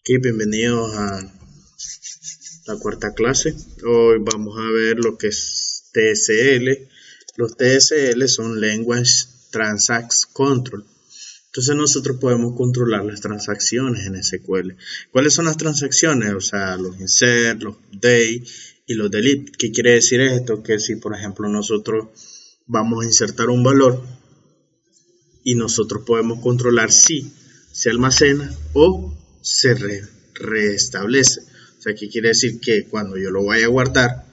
Bienvenidos a la cuarta clase. Hoy vamos a ver lo que es TSL. Los TSL son Language Transaction Control. Entonces nosotros podemos controlar las transacciones en SQL. ¿Cuáles son las transacciones? O sea, los insert, los update y los delete. ¿Qué quiere decir esto? Que si por ejemplo nosotros vamos a insertar un valor y nosotros podemos controlar si se almacena o se restablece. O sea, ¿qué quiere decir? Que cuando yo lo vaya a guardar,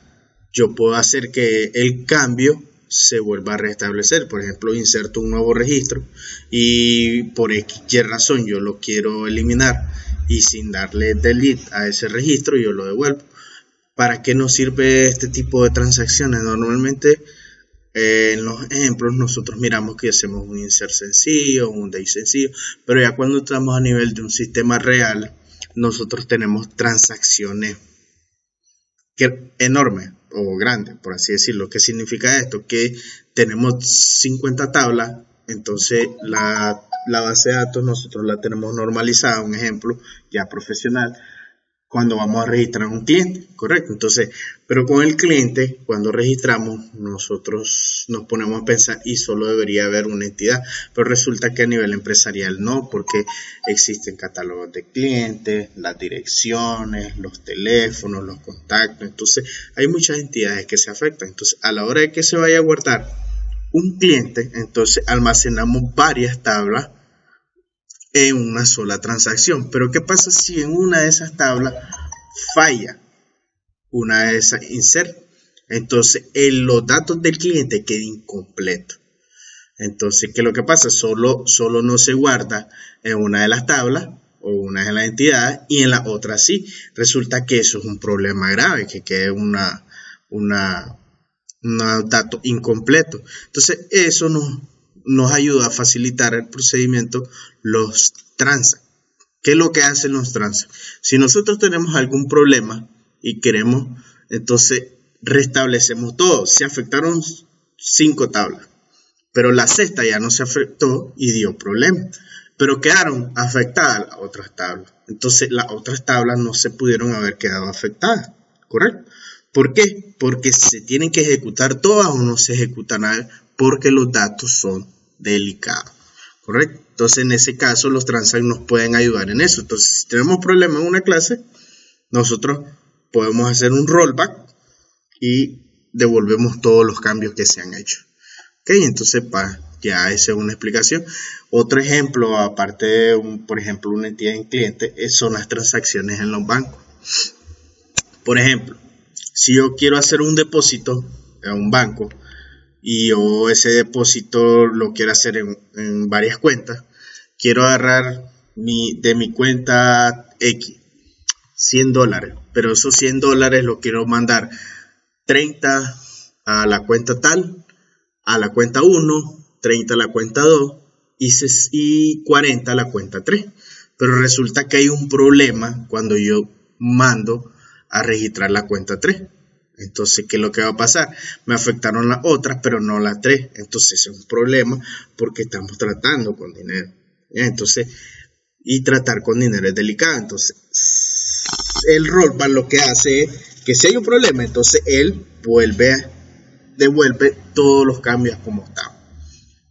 yo puedo hacer que el cambio se vuelva a restablecer. Por ejemplo, inserto un nuevo registro y por X razón yo lo quiero eliminar y sin darle delete a ese registro yo lo devuelvo. ¿Para qué nos sirve este tipo de transacciones? Normalmente en los ejemplos nosotros miramos que hacemos un insert sencillo, un date sencillo, pero ya cuando estamos a nivel de un sistema real, nosotros tenemos transacciones enormes o grandes, por así decirlo. ¿Qué significa esto? Que tenemos 50 tablas, entonces la base de datos nosotros la tenemos normalizada, un ejemplo ya profesional, cuando vamos a registrar un cliente, correcto. Entonces, pero con el cliente, cuando registramos, nosotros nos ponemos a pensar y solo debería haber una entidad, pero resulta que a nivel empresarial no, porque existen catálogos de clientes, las direcciones, los teléfonos, los contactos. Entonces, hay muchas entidades que se afectan. Entonces, a la hora de que se vaya a guardar un cliente, entonces almacenamos varias tablas en una sola transacción. Pero ¿qué pasa si en una de esas tablas falla una de esas insert? Entonces los datos del cliente quedan incompletos. Entonces, ¿qué es lo que pasa? Solo no se guarda en una de las tablas o una de las entidades y en la otra sí. Resulta que eso es un problema grave, que quede un dato incompleto. Entonces eso nos ayuda a facilitar el procedimiento, los transacts. ¿Qué es lo que hacen los transacts? Si nosotros tenemos algún problema y queremos, entonces restablecemos todo. Se afectaron 5 tablas, pero la sexta ya no se afectó y dio problema, pero quedaron afectadas las otras tablas. Entonces las otras tablas no se pudieron haber quedado afectadas, ¿correcto? ¿Por qué? Porque se tienen que ejecutar todas o no se ejecutan nada, porque los datos son delicados, ¿correcto? Entonces en ese caso los transacts nos pueden ayudar en eso. Entonces si tenemos problemas en una clase, nosotros podemos hacer un rollback y devolvemos todos los cambios que se han hecho. Ok, entonces ya esa es una explicación. Otro ejemplo, aparte de por ejemplo una entidad en cliente, son las transacciones en los bancos. Por ejemplo, si yo quiero hacer un depósito en un banco y yo ese depósito lo quiero hacer en varias cuentas, quiero agarrar de mi cuenta X $100, pero esos $100 lo quiero mandar 30 a la cuenta tal, a la cuenta 1, 30 a la cuenta 2 y 40 a la cuenta 3. Pero resulta que hay un problema cuando yo mando a registrar la cuenta 3. Entonces, ¿qué es lo que va a pasar? Me afectaron las otras, pero no las 3. Entonces, es un problema porque estamos tratando con dinero. Entonces, y tratar con dinero es delicado. Entonces, el rollback lo que hace es que si hay un problema, entonces él devuelve todos los cambios como estaban.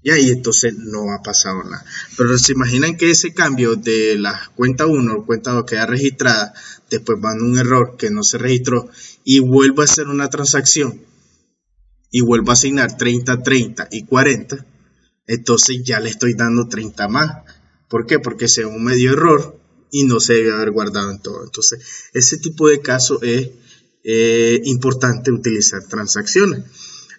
Y ahí entonces no ha pasado nada. Pero se imaginan que ese cambio de la cuenta 1 o cuenta 2 queda registrada, después manda un error que no se registró y vuelvo a hacer una transacción y vuelvo a asignar 30, 30 y 40, entonces ya le estoy dando 30 más. ¿Por qué? Porque según me dio error y no se debe haber guardado en todo. Entonces ese tipo de casos es importante utilizar transacciones.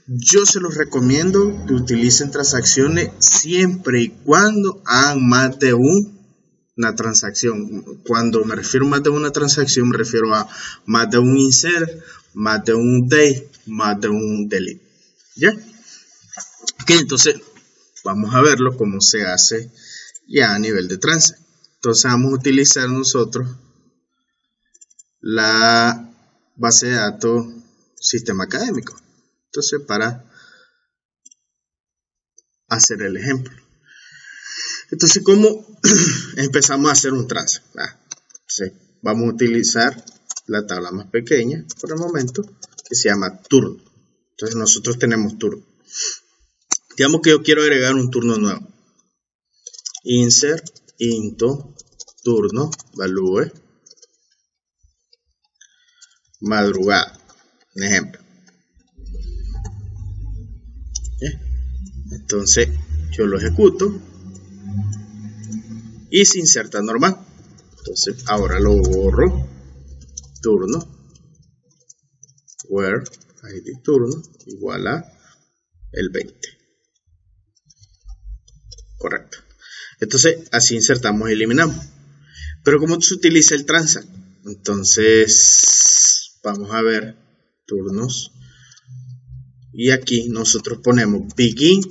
Yo se los recomiendo que utilicen transacciones siempre y cuando hagan más de una transacción. Cuando me refiero a más de una transacción, me refiero a más de un insert, más de un update, más de un delete. ¿Ya? Ok, entonces vamos a verlo cómo se hace ya a nivel de transact. Entonces vamos a utilizar nosotros la base de datos sistema académico. Entonces, para hacer el ejemplo. Entonces, ¿cómo empezamos a hacer un transact? Entonces, vamos a utilizar la tabla más pequeña por el momento, que se llama turno. Entonces, nosotros tenemos turno. Digamos que yo quiero agregar un turno nuevo. Insert into turno value madrugada. Un ejemplo. Entonces, yo lo ejecuto y se inserta normal. Entonces, ahora lo borro. Turno where id turno igual a el 20. Correcto. Entonces, así insertamos y eliminamos. Pero ¿cómo se utiliza el transact? Entonces, vamos a ver turnos. Y aquí nosotros ponemos begin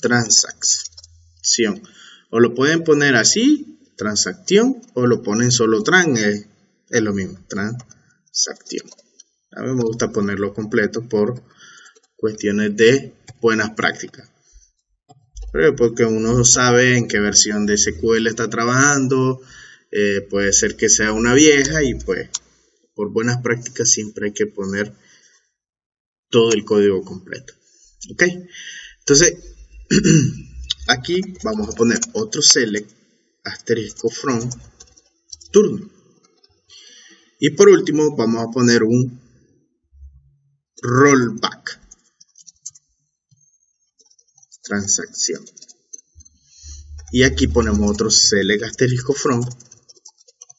transacción. O lo pueden poner así, transacción, o lo ponen solo trans, es lo mismo, transacción. A mí me gusta ponerlo completo por cuestiones de buenas prácticas. Porque uno sabe en qué versión de SQL está trabajando, puede ser que sea una vieja y pues por buenas prácticas siempre hay que poner todo el código completo. Ok, entonces aquí vamos a poner otro select asterisco from turno. Y por último vamos a poner un rollback transacción. Y aquí ponemos otro select asterisco from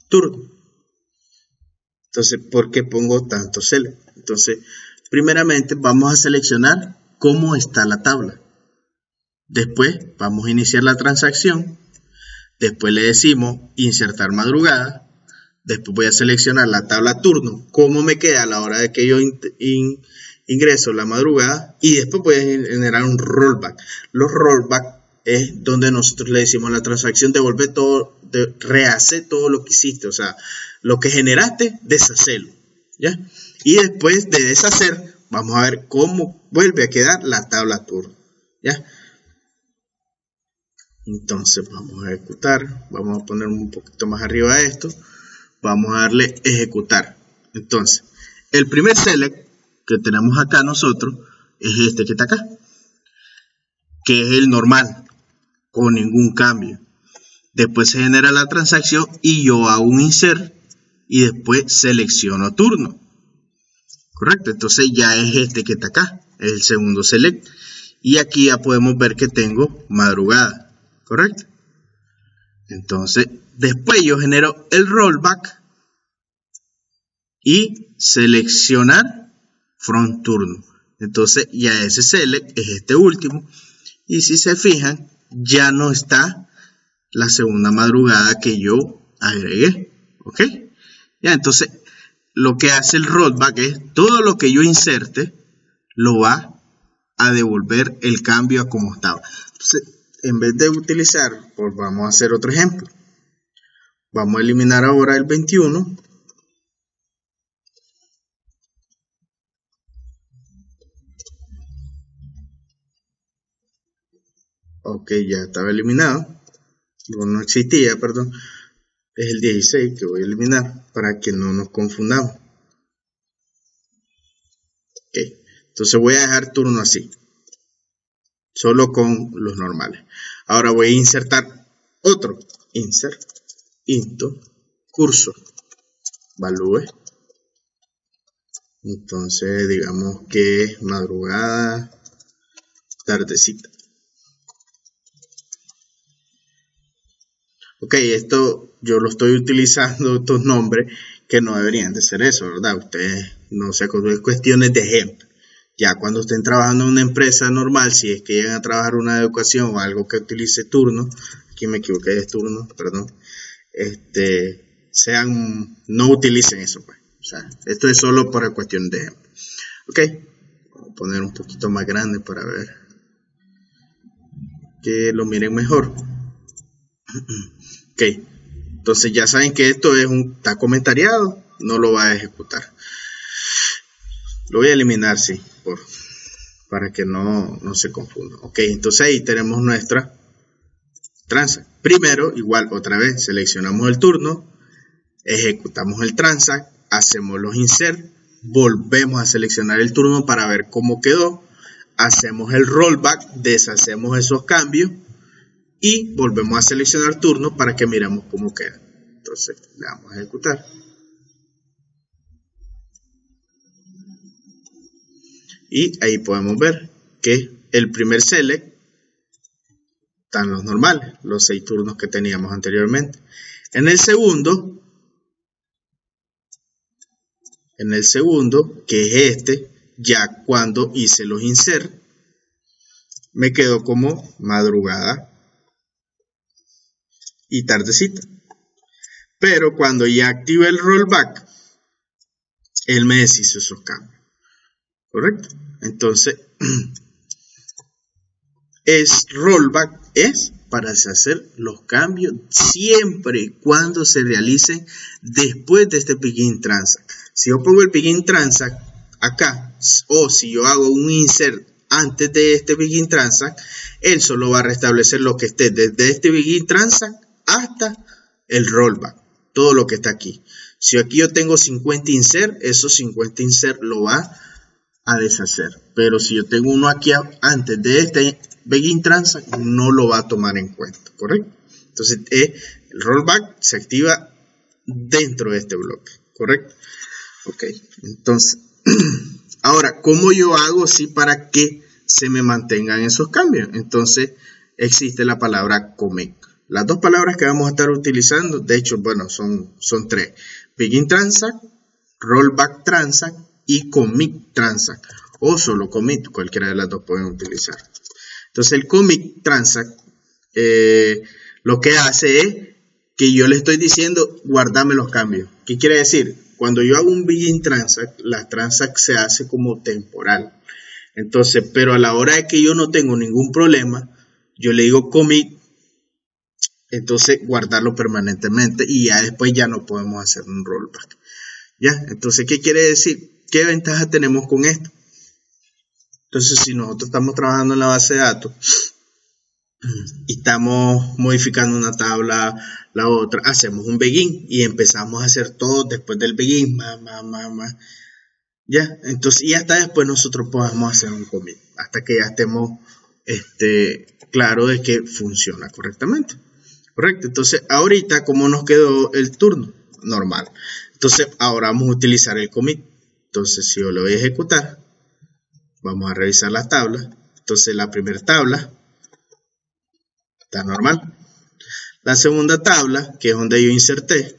turno. Entonces, ¿por qué pongo tanto select? Entonces, primeramente vamos a seleccionar cómo está la tabla. Después vamos a iniciar la transacción. Después le decimos insertar madrugada. Después voy a seleccionar la tabla turno, cómo me queda a la hora de que yo ingreso la madrugada. Y después voy a generar un rollback. Los rollback es donde nosotros le decimos a la transacción devuelve todo, rehace todo lo que hiciste. O sea, lo que generaste, deshacerlo. ¿Ya? Y después de deshacer, vamos a ver cómo vuelve a quedar la tabla turno. ¿Ya? Entonces vamos a ejecutar. Vamos a poner un poquito más arriba de esto. Vamos a darle ejecutar. Entonces, el primer select que tenemos acá nosotros es este que está acá. Que es el normal. Con ningún cambio. Después se genera la transacción y yo hago un insert. Y después selecciono turno. Correcto, entonces ya es este que está acá, es el segundo select. Y aquí ya podemos ver que tengo madrugada, correcto. Entonces, después yo genero el rollback y seleccionar from turno. Entonces ya ese select es este último. Y si se fijan, ya no está la segunda madrugada que yo agregué, ¿ok? Ya, entonces lo que hace el rollback es todo lo que yo inserte lo va a devolver el cambio a como estaba. Entonces, en vez de utilizar, pues vamos a hacer otro ejemplo. Vamos a eliminar ahora el 21. Ok, ya estaba eliminado. No existía, perdón. Es el 16 que voy a eliminar para que no nos confundamos. Ok, entonces voy a dejar turno así. Solo con los normales. Ahora voy a insertar otro. Insert into cursor value. Entonces digamos que es madrugada, tardecita. Ok, esto yo lo estoy utilizando, estos nombres que no deberían de ser eso, ¿verdad? Ustedes no se acuerdan, cuestiones de ejemplo. Ya cuando estén trabajando en una empresa normal, si es que llegan a trabajar una educación o algo que utilice turno, aquí me equivoqué de turno, perdón, no utilicen eso, pues. O sea, esto es solo por cuestión de ejemplo. Ok, vamos a poner un poquito más grande para ver que lo miren mejor. Ok, entonces ya saben que esto está comentariado, no lo va a ejecutar. Lo voy a eliminar, sí, para que no se confunda. Ok, entonces ahí tenemos nuestra transa. Primero, igual, otra vez, seleccionamos el turno, ejecutamos el transact, hacemos los insert, volvemos a seleccionar el turno para ver cómo quedó, hacemos el rollback, deshacemos esos cambios y volvemos a seleccionar turno para que miremos cómo queda. Entonces le damos a ejecutar. Y ahí podemos ver que el primer select están los normales, los 6 turnos que teníamos anteriormente. En el segundo, que es este, ya cuando hice los insert, me quedó como madrugada y tardecita. Pero cuando ya activé el rollback, él me deshizo esos cambios. ¿Correcto? Entonces, rollback es para hacer los cambios siempre y cuando se realicen después de este begin transact. Si yo pongo el begin transact acá, o si yo hago un insert antes de este begin transact, él solo va a restablecer lo que esté desde este begin transact hasta el rollback, todo lo que está aquí. Si aquí yo tengo 50 insert, esos 50 insert lo va a deshacer, pero si yo tengo uno aquí antes de este begin transact, no lo va a tomar en cuenta, ¿correcto? Entonces el rollback se activa dentro de este bloque, ¿correcto? Ok, entonces ahora, ¿cómo yo hago así para que se me mantengan esos cambios? Entonces existe la palabra commit. Las dos palabras que vamos a estar utilizando, de hecho, bueno, son 3: begin transact, rollback transact y commit transact, o solo commit, cualquiera de las dos pueden utilizar. Entonces el commit transact lo que hace es que yo le estoy diciendo guardame los cambios. ¿Qué quiere decir? Cuando yo hago un begin transact, la transact se hace como temporal. Entonces, pero a la hora de que yo no tengo ningún problema, yo le digo commit, entonces guardarlo permanentemente y ya después ya no podemos hacer un rollback. ¿Ya? Entonces, ¿qué quiere decir? ¿Qué ventaja tenemos con esto? Entonces, si nosotros estamos trabajando en la base de datos y estamos modificando una tabla, la otra, hacemos un begin y empezamos a hacer todo después del begin, ¿ya? Entonces, y hasta después nosotros podemos hacer un commit, hasta que ya estemos claro de que funciona correctamente. Correcto, entonces ahorita, ¿cómo nos quedó el turno? Normal. Entonces, ahora vamos a utilizar el commit. Entonces, si yo lo voy a ejecutar, vamos a revisar las tablas. Entonces, la primera tabla está normal. La segunda tabla, que es donde yo inserté,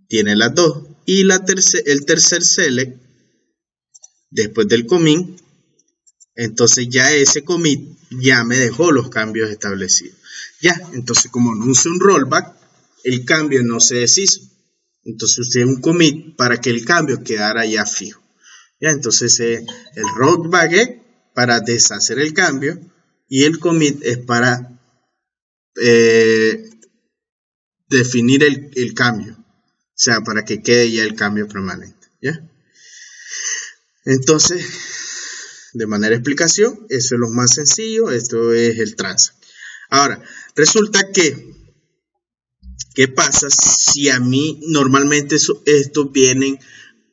tiene las dos. Y el tercer select, después del commit, entonces ya ese commit ya me dejó los cambios establecidos. Ya, entonces como no usé un rollback, el cambio no se deshizo. Entonces usé un commit para que el cambio quedara ya fijo. Ya, entonces el rollback es para deshacer el cambio y el commit es para definir el cambio. O sea, para que quede ya el cambio permanente. ¿Ya? Entonces, de manera de explicación, eso es lo más sencillo. Esto es el transact. Ahora, resulta que, ¿qué pasa si a mí normalmente estos vienen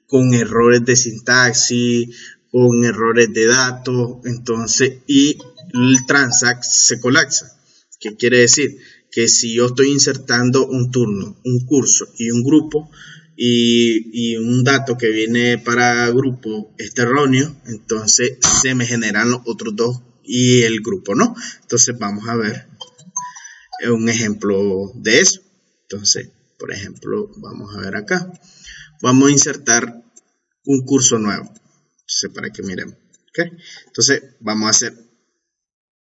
con errores de sintaxis, con errores de datos, entonces, y el transact se colapsa? ¿Qué quiere decir? Que si yo estoy insertando un turno, un curso y un grupo, y un dato que viene para grupo es erróneo, entonces se me generan los otros dos y el grupo no. Entonces vamos a ver un ejemplo de eso. Entonces, por ejemplo, vamos a ver acá. Vamos a insertar un curso nuevo. Entonces, para que miremos. ¿Okay? Entonces, vamos a hacer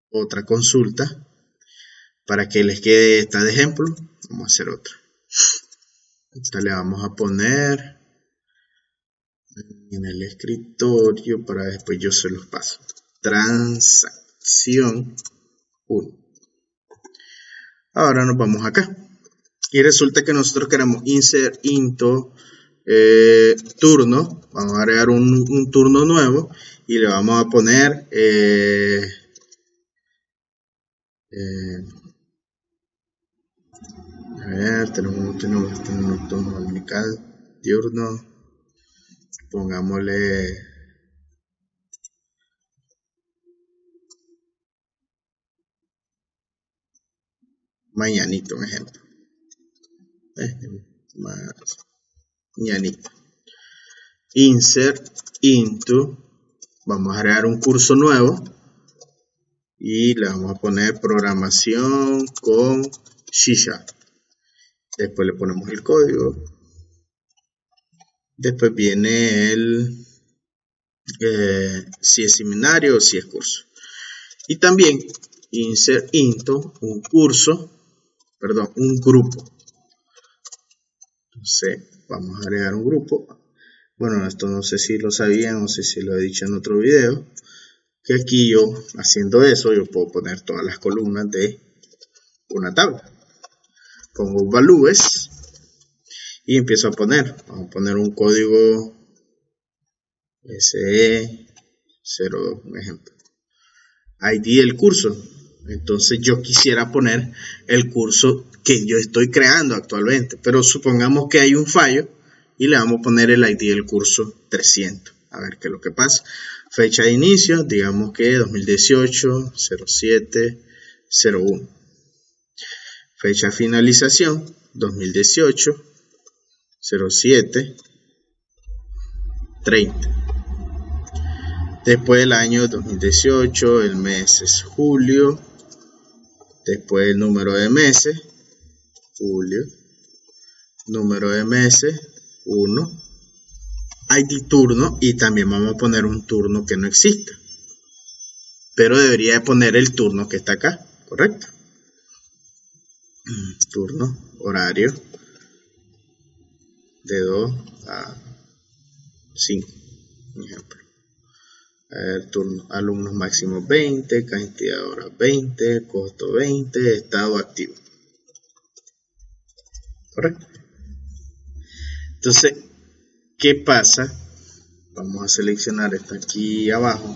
otra consulta para que les quede esta de ejemplo. Vamos a hacer otra. Esta le vamos a poner en el escritorio para después yo se los paso. Transacción 1. Ahora nos vamos acá. Y resulta que nosotros queremos insert into turno. Vamos a agregar un turno nuevo y le vamos a poner A ver, tenemos turno dominical, diurno. Pongámosle mañanito, un ejemplo. Mañanito. Insert into. Vamos a agregar un curso nuevo. Y le vamos a poner programación con C#. Después le ponemos el código. Después viene el si es seminario o si es curso. Y también insert into un grupo. Entonces vamos a agregar un grupo. Bueno, esto no sé si lo sabían, no sé si lo he dicho en otro video, que aquí yo haciendo eso yo puedo poner todas las columnas de una tabla. Pongo values y empiezo a poner, vamos a poner un código SE02, un ejemplo. ID del curso. Entonces yo quisiera poner el curso que yo estoy creando actualmente, pero supongamos que hay un fallo y le vamos a poner el ID del curso 300. A ver qué es lo que pasa. Fecha de inicio, digamos que 2018 07 01. Fecha de finalización 2018 07 30. Después del año 2018, el mes es julio. Después el número de meses, julio. Número de meses, 1. ID turno, y también vamos a poner un turno que no exista. Pero debería de poner el turno que está acá, ¿correcto? Turno, horario, de 2 a 5, por ejemplo. Turno, alumnos máximos 20, cantidad de horas 20, costo 20, estado activo. ¿Correcto? Entonces, ¿qué pasa? Vamos a seleccionar esto aquí abajo.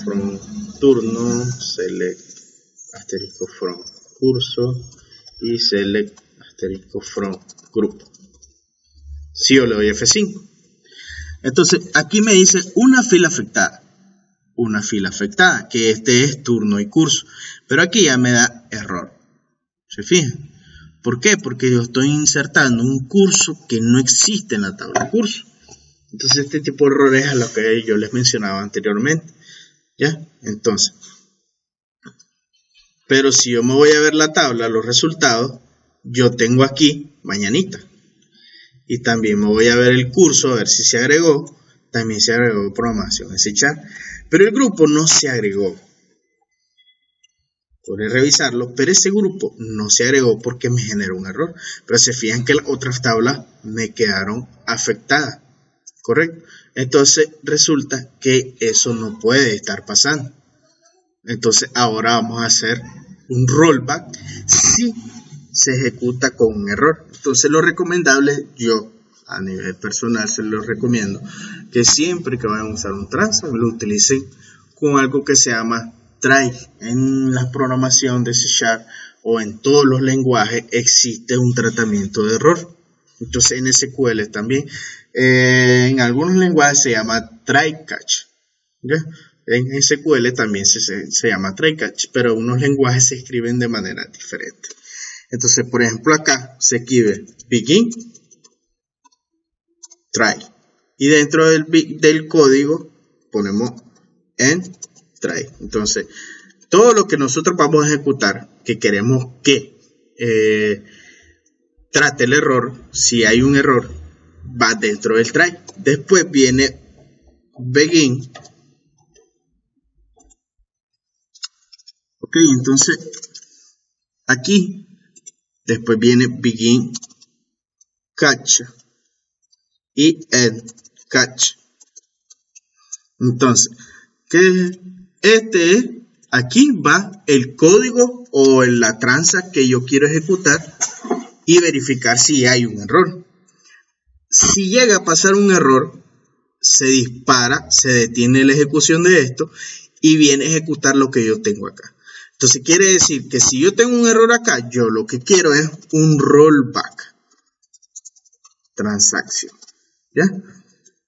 From turno, select asterisco from curso y select asterisco from grupo. Si yo le doy F5. Entonces, aquí me dice una fila afectada. Una fila afectada, que este es turno y curso, pero aquí ya me da error. ¿Se fijan? ¿Por qué? Porque yo estoy insertando un curso que no existe en la tabla de curso. Entonces este tipo de errores es a lo que yo les mencionaba anteriormente. ¿Ya? Entonces, pero si yo me voy a ver la tabla, los resultados, yo tengo aquí mañanita. Y también me voy a ver el curso, a ver si se agregó. También se agregó programación C#. Pero el grupo no se agregó. Podré revisarlo, pero ese grupo no se agregó porque me generó un error. Pero se fijan que las otras tablas me quedaron afectadas. ¿Correcto? Entonces resulta que eso no puede estar pasando. Entonces ahora vamos a hacer un rollback si se ejecuta con un error. Entonces lo recomendable, yo a nivel personal se los recomiendo, que siempre que vayan a usar un transact lo utilicen con algo que se llama try. En la programación de C# o en todos los lenguajes existe un tratamiento de error. Entonces en SQL también, en algunos lenguajes se llama try catch. ¿Ya? En SQL también se llama try catch, pero unos lenguajes se escriben de manera diferente. Entonces, por ejemplo, acá se escribe begin try, y dentro del código ponemos end try. Entonces, todo lo que nosotros vamos a ejecutar, que queremos que trate el error, si hay un error, va dentro del try. Después viene begin. Ok, entonces aquí después viene begin catch y end catch. Entonces, aquí va el código o la tranza que yo quiero ejecutar y verificar si hay un error. Si llega a pasar un error, se dispara, se detiene la ejecución de esto y viene a ejecutar lo que yo tengo acá. Entonces quiere decir que si yo tengo un error acá, yo lo que quiero es un rollback transacción, ¿ya?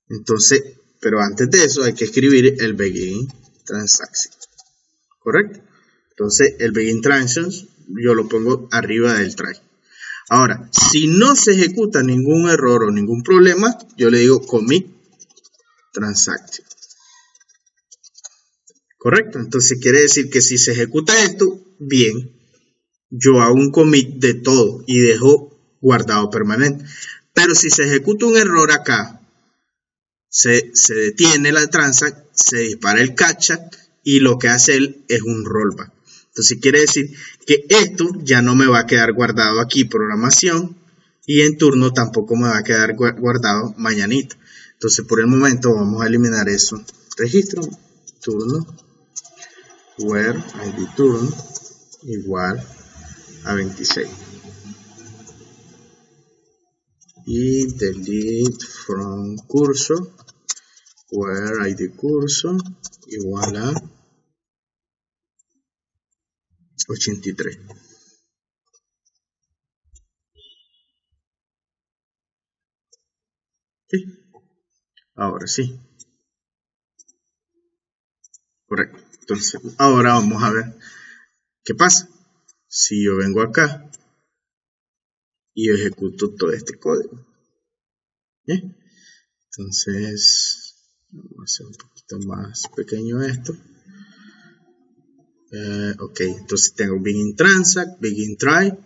Entonces, pero antes de eso hay que escribir el begin transaction, ¿correcto? Entonces el begin transactions yo lo pongo arriba del try. Ahora, si no se ejecuta ningún error o ningún problema, yo le digo commit transaction. ¿Correcto? Entonces quiere decir que si se ejecuta esto, bien, yo hago un commit de todo y dejo guardado permanente. Pero si se ejecuta un error acá, se detiene la transact, se dispara el catch y lo que hace él es un rollback. Entonces quiere decir que esto ya no me va a quedar guardado aquí programación y en turno tampoco me va a quedar guardado mañanita. Entonces por el momento vamos a eliminar eso. Registro turno where id turno igual a 26 y delete from cursor where id cursor igual a 83. ¿Sí? Ahora sí. Correcto. Entonces, ahora vamos a ver qué pasa. Si yo vengo acá y ejecuto todo este código. ¿Bien? Entonces, vamos a hacer un poquito más pequeño esto. Ok, entonces tengo begin transact, begin try,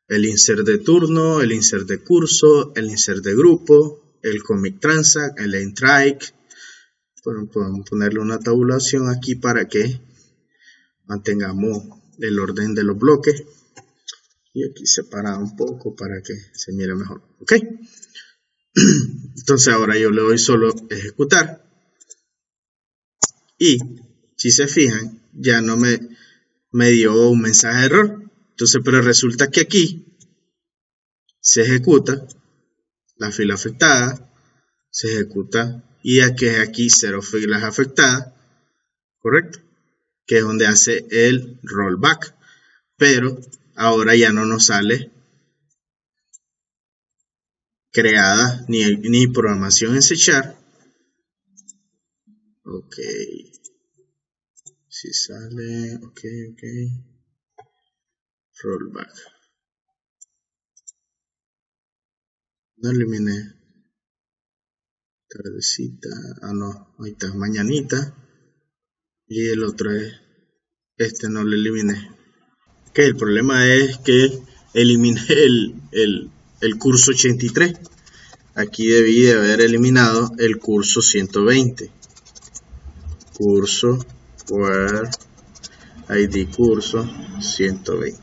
el insert de turno, el insert de curso, el insert de grupo, el commit transact, el end try. Bueno, podemos ponerle una tabulación aquí para que mantengamos el orden de los bloques y aquí separado un poco para que se mire mejor. Ok, entonces ahora yo le doy solo ejecutar y si se fijan ya no me dio un mensaje de error. Entonces, pero resulta que aquí se ejecuta la fila afectada, se ejecuta y aquí 0 filas afectadas, ¿correcto? Que es donde hace el rollback, pero ahora ya no nos sale creada ni programación en C#. Ok, si sale, ok, rollback, no eliminé tardecita, no, ahí está, mañanita, y el otro es, no lo eliminé. Ok, el problema es que eliminé el curso 83. Aquí debí de haber eliminado el curso 120. Curso where id curso 120.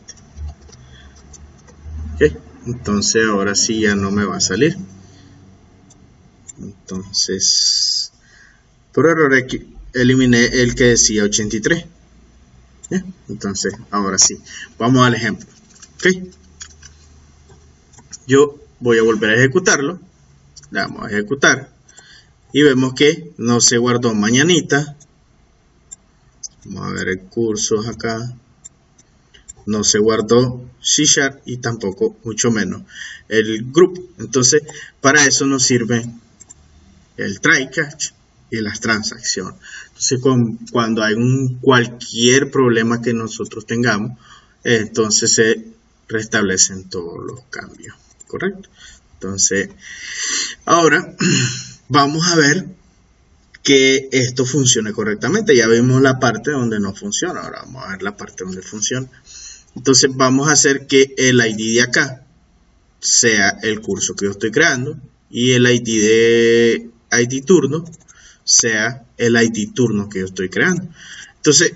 Ok, entonces ahora sí ya no me va a salir. Entonces, por error aquí eliminé el que decía 83. ¿Bien? Entonces, ahora sí, vamos al ejemplo. Ok, yo voy a volver a ejecutarlo. Le damos a ejecutar y vemos que no se guardó mañanita. Vamos a ver el curso acá. No se guardó C# y tampoco, mucho menos, el grupo. Entonces, para eso nos sirve el try catch y las transacciones. Entonces, cuando hay cualquier problema que nosotros tengamos, entonces se restablecen todos los cambios, ¿correcto? Entonces, ahora vamos a ver que esto funcione correctamente. Ya vimos la parte donde no funciona, ahora vamos a ver la parte donde funciona. Entonces vamos a hacer que el ID de acá sea el curso que yo estoy creando y el ID de ID turno sea el ID turno que yo estoy creando. Entonces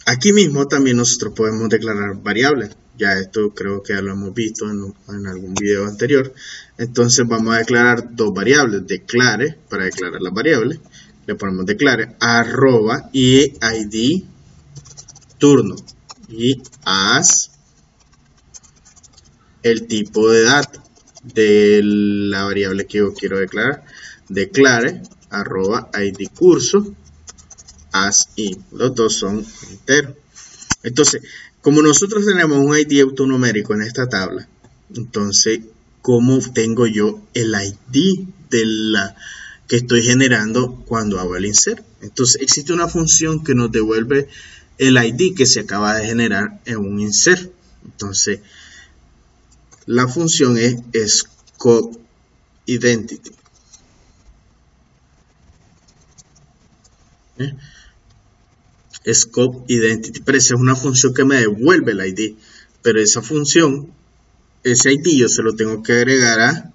aquí mismo también nosotros podemos declarar variables. Ya esto creo que ya lo hemos visto en algún video anterior. Entonces vamos a declarar dos variables. Declare, para declarar las variables, le ponemos declare arroba y ID turno y as el tipo de data de la variable que yo quiero declarar. Declare arroba ID curso as y los dos son enteros. Entonces, como nosotros tenemos un ID autonumérico en esta tabla, entonces, ¿cómo tengo yo el ID de la que estoy generando cuando hago el insert? Entonces, existe una función que nos devuelve el ID que se acaba de generar en un insert. Entonces, la función es scope identity. Scope identity, pero esa es una función que me devuelve el ID, pero esa función, ese ID yo se lo tengo que agregar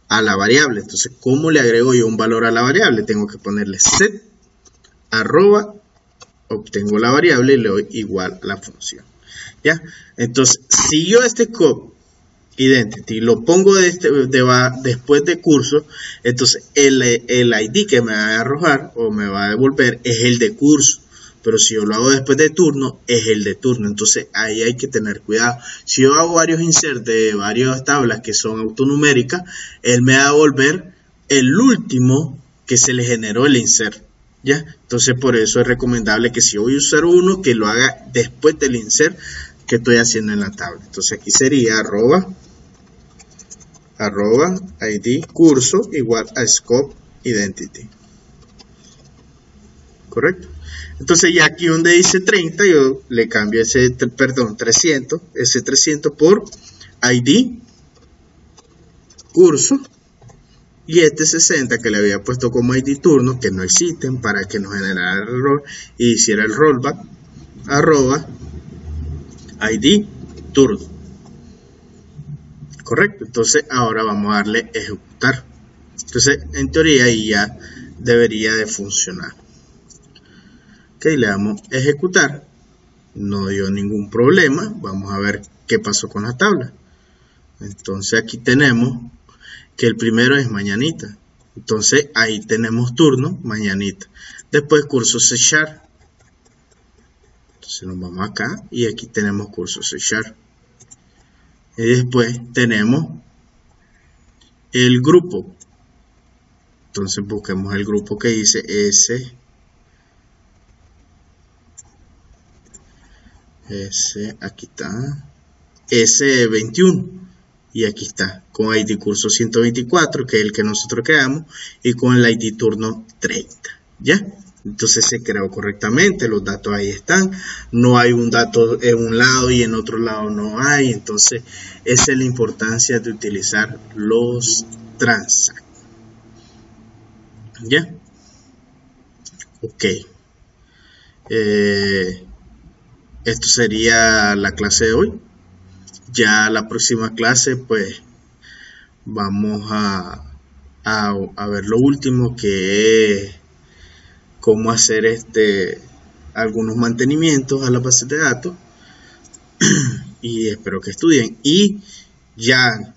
a la variable. Entonces, ¿cómo le agrego yo un valor a la variable? Tengo que ponerle set arroba, obtengo la variable y le doy igual a la función. ¿Ya? Entonces, si yo este scope identity lo pongo después de curso, entonces el ID que me va a arrojar o me va a devolver es el de curso. Pero si yo lo hago después de turno, es el de turno. Entonces ahí hay que tener cuidado. Si yo hago varios inserts de varias tablas que son autonuméricas, él me va a devolver el último que se le generó el insert. ¿Ya? Entonces por eso es recomendable que si voy a usar uno, que lo haga después del insert que estoy haciendo en la tabla. Entonces aquí sería arroba ID curso igual a scope identity. ¿Correcto? Entonces ya aquí donde dice 30, yo le cambio ese 300 por ID curso, y este 60 que le había puesto como ID turno, que no existen, para que nos generara el error y hiciera el rollback, arroba ID turno. Correcto. Entonces ahora vamos a darle ejecutar. Entonces en teoría ahí ya debería de funcionar. Ok, le damos ejecutar, no dio ningún problema. Vamos a ver qué pasó con la tabla. Entonces aquí tenemos que el primero es mañanita, entonces ahí tenemos turno mañanita. Después curso C#, entonces nos vamos acá y aquí tenemos curso C#, y después tenemos el grupo. Entonces busquemos el grupo que dice aquí está, S21, y aquí está, con ID curso 124, que es el que nosotros creamos, y con el ID turno 30, ¿ya? Entonces se creó correctamente, los datos ahí están, no hay un dato en un lado y en otro lado no hay. Entonces esa es la importancia de utilizar los transact, ¿ya? Ok. Esto sería la clase de hoy. Ya la próxima clase pues vamos a ver lo último, que es cómo hacer algunos mantenimientos a la base de datos. Y espero que estudien, y ya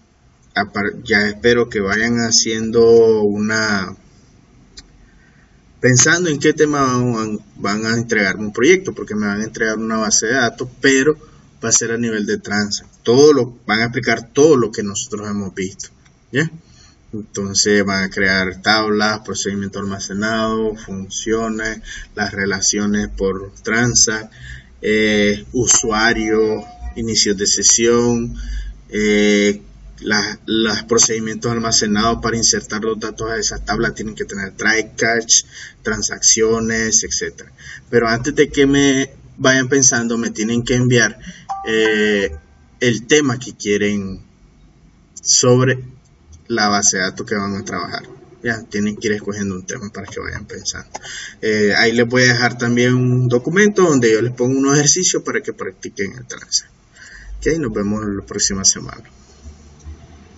espero que vayan haciendo pensando en qué tema van a entregarme un proyecto, porque me van a entregar una base de datos, pero va a ser a nivel de transact. Van a explicar todo lo que nosotros hemos visto, ¿ya? Entonces van a crear tablas, procedimiento almacenado, funciones, las relaciones por transact, usuario, inicios de sesión, los procedimientos almacenados para insertar los datos a esa tabla tienen que tener try catch, transacciones, etc. Pero antes de que me vayan pensando, me tienen que enviar el tema que quieren sobre la base de datos que van a trabajar. Ya tienen que ir escogiendo un tema para que vayan pensando. Ahí les voy a dejar también un documento donde yo les pongo unos ejercicios para que practiquen el transact. Ok, nos vemos la próxima semana.